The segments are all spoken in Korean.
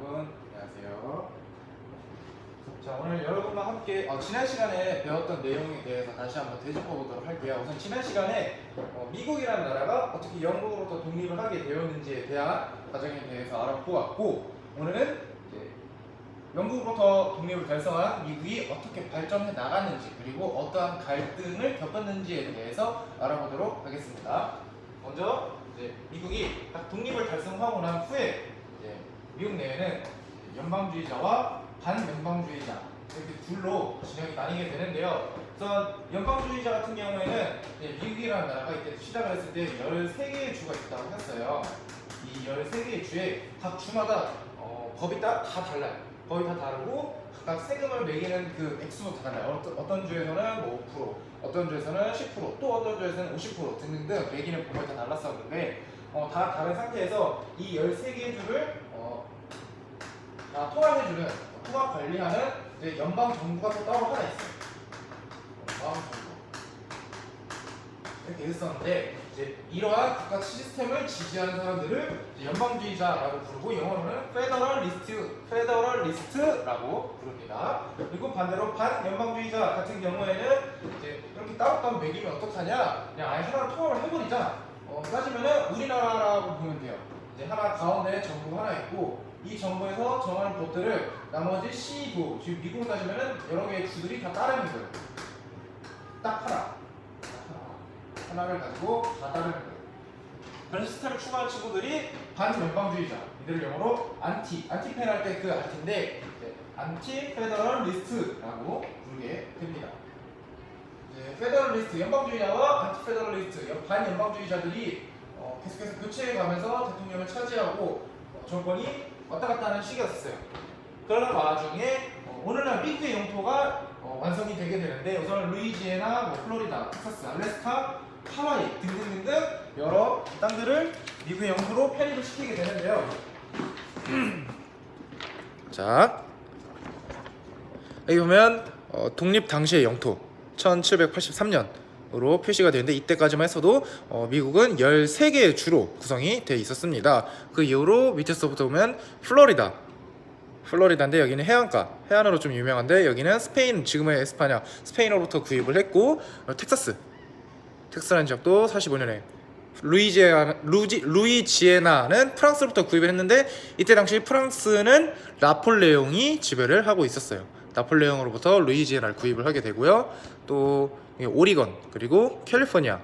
여러분, 안녕하세요. 자, 오늘 여러분과 함께 지난 시간에 배웠던 내용에 대해서 다시 한번 되짚어 보도록 할게요. 우선 지난 시간에 미국이라는 나라가 어떻게 영국으로부터 독립을 하게 되었는지에 대한 과정에 대해서 알아보았고, 오늘은 이제 영국으로부터 독립을 달성한 미국이 어떻게 발전해 나갔는지, 그리고 어떠한 갈등을 겪었는지에 대해서 알아보도록 하겠습니다. 먼저 이제 미국이 딱 독립을 달성하고 난 후에 이제 미국 내에는 연방주의자와 반연방주의자 이렇게 둘로 진영이 나뉘게 되는데요. 우선 연방주의자 같은 경우에는 미국이라는 나라가 이때 시작을 했을 때 13개의 주가 있다고 했어요. 이 13개의 주에 각 주마다 법이 다 달라요. 법이 다 다르고 각각 세금을 매기는 그 액수도 다 달라요. 어떤 주에서는 뭐 5%, 어떤 주에서는 10%, 또 어떤 주에서는 50% 등등등 매기는 법이 다 달랐었는데 다 다른 상태에서 이 13개의 주를 다 통합해주는, 통합 관리하는 이제 연방 정부가 또 따로 하나 있어요. 연방 정부 이렇게 있었는데 이제 이러한 각각 시스템을 지지하는 사람들을 이제 연방주의자라고 부르고 영어로는 페더럴리스트라고 부릅니다. 그리고 반대로 반연방주의자 같은 경우에는 이제 이렇게 따로따로 매기면 어떡하냐? 그냥 아예 하나로 통합을 해버리자. 따지면은 우리나라라고 보면 돼요. 이제 하나 가운데 정부가 하나 있고 이 정부에서 정하는 법들을 나머지 시도, 지금 미국 따지면은 여러 개의 주들이 다 따르는 거예요. 딱 하나를 가지고 다 따르는 거예요. 그런 시스템을 추구하는 친구들이 반연방주의자, 이들을 영어로 안티페 할 때 그 안티인데 안티페더럴리스트라고 부르게 됩니다. 페더럴리스트, 연방주의자와 안티페더럴리스트, 반연방주의자들이 계속해서 교체해가면서 대통령을 차지하고 정권이 왔다 갔다 하는 시기였어요. 그러는 와중에 오늘날 미국의 영토가 완성이 되게 되는데 우선 루이지애나, 플로리다, 텍사스, 알래스카, 하와이 등등등등 여러 땅들을 미국의 영토로 편입을 시키게 되는데요. 자, 여기 보면 독립 당시의 영토 1783년으로 표시가 되는데 이때까지만 했어도 미국은 13개의 주로 구성이 되어 있었습니다. 그 이후로 밑에서부터 보면 플로리다인데 여기는 해안으로 좀 유명한데 여기는 스페인, 지금의 에스파냐 스페인으로부터 구입을 했고, 텍사스라는 지역도 45년에 루이지애나는 프랑스로부터 구입을 했는데 이때 당시 프랑스는 나폴레옹이 지배를 하고 있었어요. 나폴레옹으로부터 루이지애나를 구입을 하게 되고요. 또 오리건 그리고 캘리포니아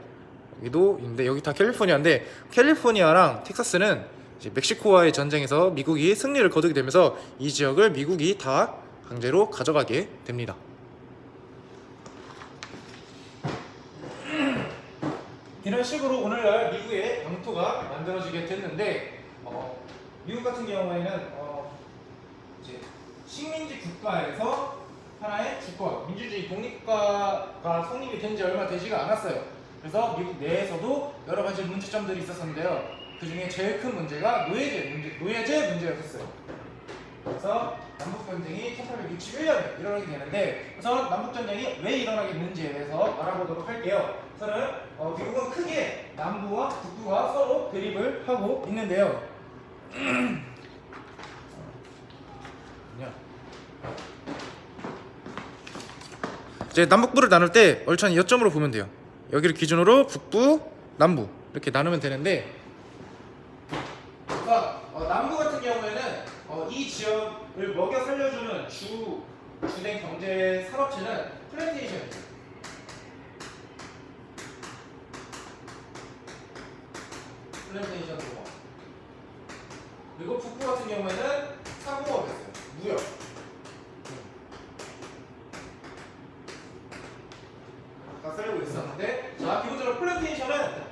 여기도 있는데 여기 다 캘리포니아인데 캘리포니아랑 텍사스는 이제 멕시코와의 전쟁에서 미국이 승리를 거두게 되면서 이 지역을 미국이 다 강제로 가져가게 됩니다. 이런 식으로 오늘날 미국의 영토가 만들어지게 됐는데 미국 같은 경우에는 이제 식민지 국가에서 하나의 주권, 민주주의 독립국가가 성립이 된 지 얼마 되지가 않았어요. 그래서 미국 내에서도 여러 가지 문제점들이 있었는데요. 그 중에 제일 큰 문제가 노예제 문제였었어요. 그래서 남북전쟁이 1861년에 일어나게 되는데 우선 남북전쟁이 왜 일어나겠는지에 대해서 알아보도록 할게요. 우선은 미국은 크게 남부와 북부가 서로 대립을 하고 있는데요. 이제 남북부를 나눌 때 얼찬 여점으로 보면 돼요. 여기를 기준으로 북부, 남부 이렇게 나누면 되는데 남부 같은 경우에는 이 지역을 먹여 살려주는 주된 경제 산업체는 플랜테이션이에요. 플랜테이션 농업. 그리고 북부 같은 경우에는 사공업이었어요. 무역. 다 살고 있었는데, 자, 기본적으로 플랜테이션은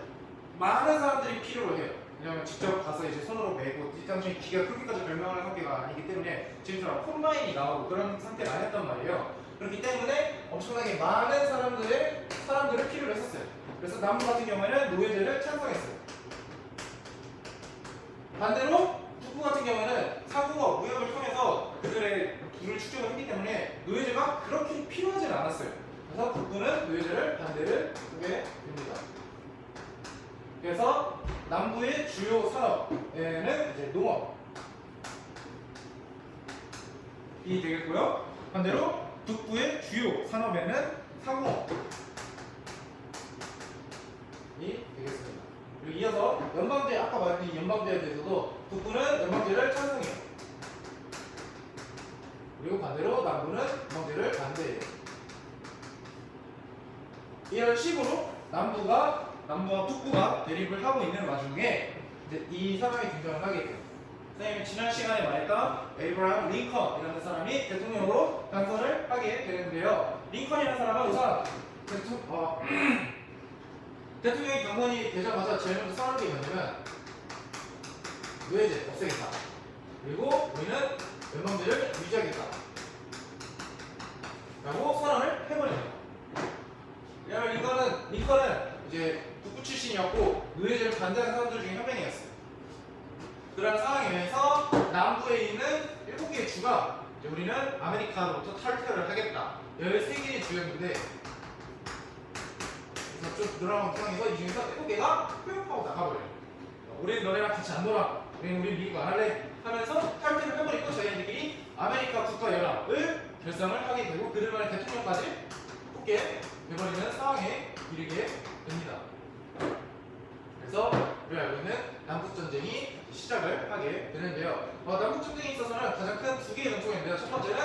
많은 사람들이 필요로 해요. 왜냐면 직접 가서 이제 손으로 메고 이 당시에 기가 크기까지 발명하는 상태가 아니기 때문에 지금처럼 콤바인이 나오고 그런 상태가 아니었단 말이에요. 그렇기 때문에 엄청나게 많은 사람들을 필요로 했었어요. 그래서 남부 같은 경우에는 노예제를 찬성했어요. 반대로 북부 같은 경우에는 사공업, 무역을 통해서 그들의 부를 축적을 했기 때문에 노예제가 그렇게 필요하진 않았어요. 그래서 북부는 노예제를 반대를 하게 됩니다. 그래서 남부의 주요 산업에는 이제 농업, 되겠고요. 반대로 북부의 주요 산업에는 상호이 되겠습니다. 그리고 이어서 연방제, 아까 말했던 이 연방제에 대해서도 북부는 연방제를 찬성해요. 그리고 반대로 남부는 연방제를 반대해요. 이런 식으로 남부와 북부가 대립을 하고 있는 와중에 이제 이 사람이 등장을 하게 돼요. 선생님이 지난 시간에 말했던 에이브라함 링컨이라는 사람이 대통령으로 당선을 하게 되는데요. 링컨이라는 사람은 우선 대통령이 당선이 되자마자 제일 먼저 선언한 게 뭐냐면 노예제 없애겠다. 그리고 우리는 연방제를 유지하겠다. 라고 선언을 해버립니다. 왜냐면 링컨은 이제 북부 출신이었고 노예제를 반대하는 사람들 중에 한 명이었어요. 그런 상황에 의해서 남부에 있는 7개의 주가 이제 우리는 아메리카로부터 탈퇴를 하겠다. 13개의 주였는데 좀 늘어나는 상황에서 이 중에서 7개가 회복하고 나가버려요. 우리는 너네랑 같이 안 놀아. 우리 미국 안 할래. 하면서 탈퇴를 해버리고 자기네들끼리 아메리카 국가연합을 결성을 하게 되고 그들만의 대통령까지 뽑게 돼버리는 상황에 이르게 됩니다. 그래서 우리가 알고 있는 남북전쟁이 시작을 하게 되는데요. 남북전쟁에 있어서는 가장 큰 2개의 전투가 있는데요. 첫 번째는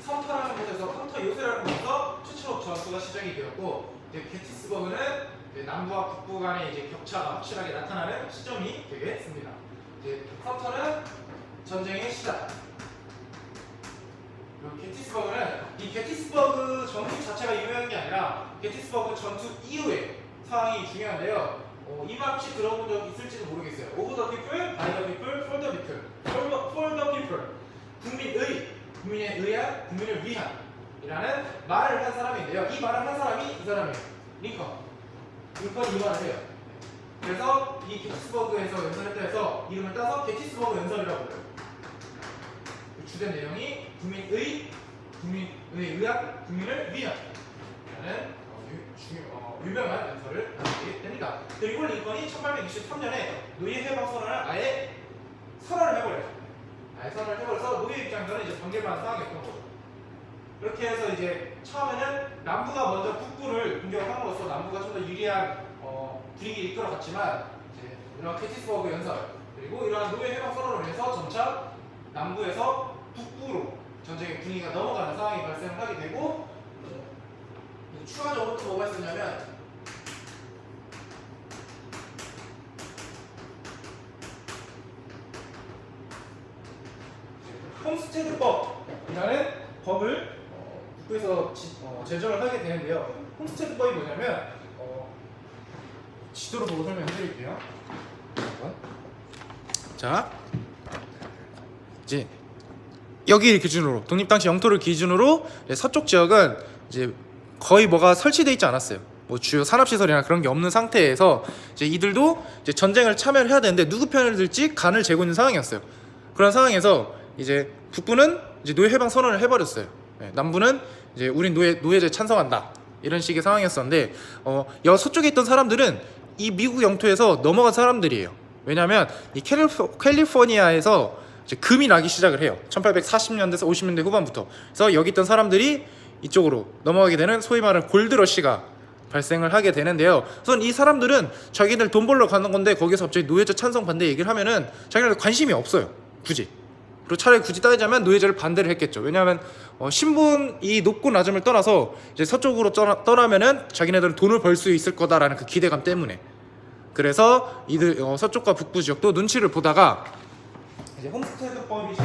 섬터라는 곳에서 섬터 요새라는 곳에서 최초로 전투가 시작이 되었고 게티스버그는 남부와 북부 간의 이제 격차가 확실하게 나타나는 시점이 되겠습니다. 이제 섬터는 전쟁의 시작. 그리고 게티스버그는 이 게티스버그 전투 자체가 유명한 게 아니라 게티스버그 전투 이후의 상황이 중요한데요. 이 말 혹시 들어본 적 있을지도 모르겠어요. Over the people, by the people, for the people, for the people. 국민에 의한, 국민을 위한 이라는 말을 한 사람인데요. 이 말을 한 사람이 이 사람이에요. 링컨이 이 말을 해요. 그래서 이 게티스버그에서 연설했다 해서 이름을 따서 게티스버그 연설이라고 불러요. 주된 내용이 국민에 의한, 국민을 위한 라는 유명한 연설을 하게 됩니다. 그리고 링컨이 1863년에 노예 해방 선언을 아예 선언을 해버려요. 선언을 해버려서 노예 입장에서는 이제 반대만 상황이었던 거죠. 그렇게 해서 이제 처음에는 남부가 먼저 북부를 공격함으로써 남부가 좀 더 유리한 분위기를 이끌어갔지만 이제 이런 게티스버그 연설 그리고 이러한 노예 해방 선언을 위해서 점차 남부에서 북부로 전쟁의 분위기가 넘어가는 상황이 발생을 하게 되고 추가적으로 또 뭐가 있었냐면 홈스테드법이라는 법을 북부에서 제정을 하게 되는데요. 홈스테드법이 뭐냐면 지도로 보고 설명해 드릴게요. 자, 이제 여기 기준으로 독립 당시 영토를 기준으로 서쪽 지역은 이제 거의 뭐가 설치되어 있지 않았어요. 뭐 주요 산업시설이나 그런 게 없는 상태에서 이제 이들도 이제 전쟁을 참여를 해야 되는데 누구 편을 들지 간을 재고 있는 상황이었어요. 그런 상황에서 이제 북부는 이제 노예 해방 선언을 해버렸어요. 남부는 이제 우린 노예제 찬성한다 이런 식의 상황이었었는데 서쪽에 있던 사람들은 이 미국 영토에서 넘어간 사람들이에요. 왜냐하면 이 캘리포니아에서 이제 금이 나기 시작을 해요. 1840년대에서 50년대 후반부터. 그래서 여기 있던 사람들이 이쪽으로 넘어가게 되는 소위 말하는 골드러시가 발생을 하게 되는데요. 우선 이 사람들은 자기들 돈 벌러 가는 건데 거기서 갑자기 노예제 찬성 반대 얘기를 하면은 자기네들 관심이 없어요. 굳이. 그리고 차라리 굳이 따지자면 노예제를 반대를 했겠죠. 왜냐하면 신분이 높고 낮음을 떠나서 이제 서쪽으로 떠나면은 자기네들은 돈을 벌 수 있을 거다라는 그 기대감 때문에. 그래서 이들 서쪽과 북부 지역도 눈치를 보다가 이제 홈스테드법이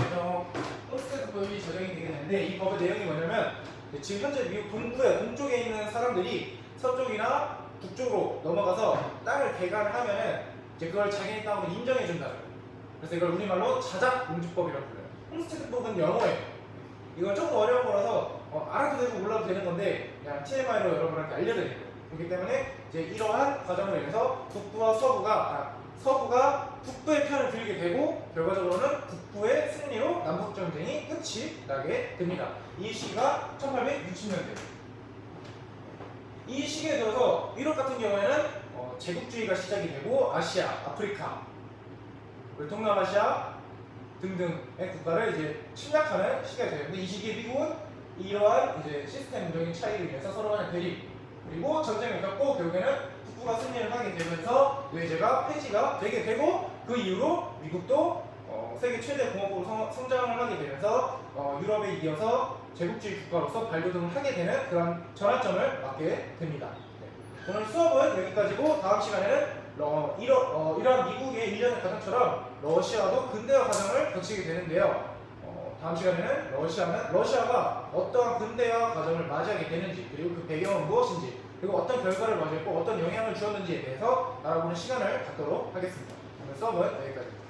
제정이 되게 되는데 이 법의 내용이 뭐냐면 지금 현재 미국 동쪽에 있는 사람들이 서쪽이나 북쪽으로 넘어가서 땅을 개간을 하면은 이제 그걸 자기네 땅으로 인정해 준다. 그래서 이걸 우리말로 자작공주법이라고 불러요. 홈스테드법은 영어예요. 이건 조금 어려운 거라서 알아도 되고 몰라도 되는 건데 그냥 TMI로 여러분한테 알려드릴 거예요. 그렇기 때문에 이제 이러한 과정을 위해서 북부와 서부가 북부의 편을 들게 되고 결과적으로는 북부의 승리로 남북전쟁이 끝이 나게 됩니다. 이 시기가 1860년대. 이 시기에 들어서 유럽 같은 경우에는 제국주의가 시작이 되고 아시아, 아프리카, 동남아시아, 등등의 국가를 이제 침략하는 시기가 돼요. 근데 이 시기에 미국은 이러한 이제 시스템적인 차이로 인해서 서로 간의 대립 그리고 전쟁을 겪고 결국에는 북부가 승리를 하게 되면서 외제가 폐지가 되게 되고 그 이후로 미국도 세계 최대 공화국으로 성장을 하게 되면서 유럽에 이어서 제국주의 국가로서 발돋움을 하게 되는 그런 전환점을 맞게 됩니다. 네. 오늘 수업은 여기까지고 다음 시간에는 이러한 미국의 일련의 과정처럼 러시아도 근대화 과정을 거치게 되는데요. 다음 시간에는 러시아가 어떠한 근대화 과정을 맞이하게 되는지 그리고 그 배경은 무엇인지 그리고 어떤 결과를 맞이했고 어떤 영향을 주었는지에 대해서 알아보는 시간을 갖도록 하겠습니다. 오늘 수업은 여기까지입니다.